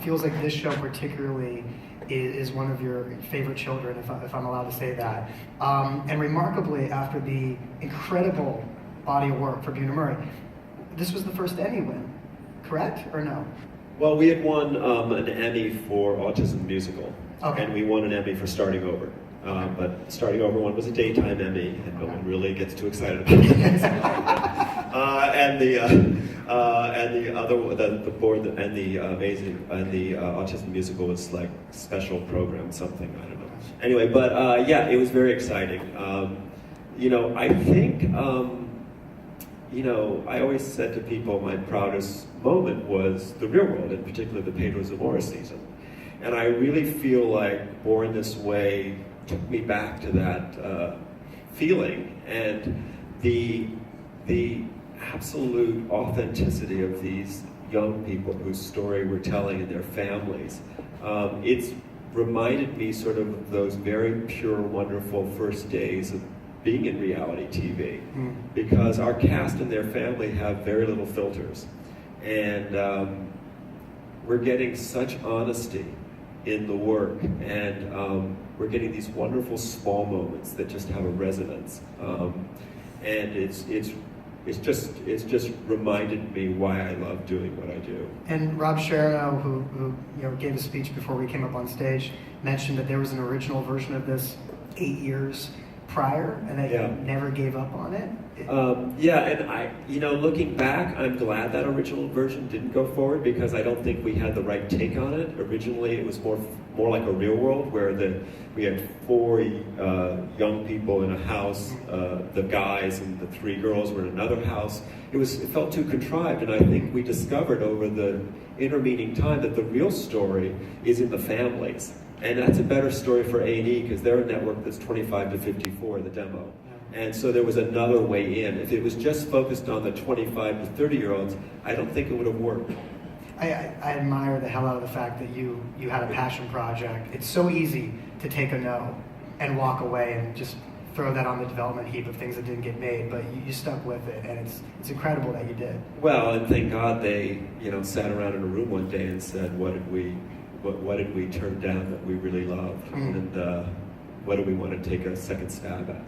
feels like this show particularly is one of your favorite children, if I'm allowed to say that. And remarkably, after the incredible body of work for Jonathan Murray, this was the first Emmy win, correct or no? Well, we had won an Emmy for Autism Musical, okay. And we won an Emmy for Starting Over. But Starting Over one was a daytime Emmy, and no one really gets too excited about it. And the other, the board, and the Autism Musical was like special program something, I don't know. Anyway, but yeah, it was very exciting. You know, I think, you know, I always said to people my proudest moment was the Real World, in particular the Pedro Zamora season. And I really feel like Born This Way took me back to that feeling, and the absolute authenticity of these young people whose story we're telling and their families. It's reminded me sort of those very pure, wonderful first days of being in reality TV, because our cast and their family have very little filters, and we're getting such honesty in the work, and we're getting these wonderful small moments that just have a resonance, and it's just reminded me why I love doing what I do. And Rob Sharano, who gave a speech before we came up on stage, mentioned that there was an original version of this 8 years prior, and that you never gave up on it. Yeah, and I, looking back, I'm glad that original version didn't go forward, because I don't think we had the right take on it. Originally, it was more like a Real World, where we had 4 young people in a house, the guys and the 3 girls were in another house. It felt too contrived, and I think we discovered over the intervening time that the real story is in the families. And that's a better story for A&E, because they're a network that's 25 to 54, the demo. And so there was another way in. If it was just focused on the 25 to 30-year-olds, I don't think it would have worked. I admire the hell out of the fact that you had a passion project. It's so easy to take a no and walk away and just throw that on the development heap of things that didn't get made, but you stuck with it, and it's incredible that you did. Well, and thank God they sat around in a room one day and said, what did we turn down that we really loved, and what do we want to take a second stab at?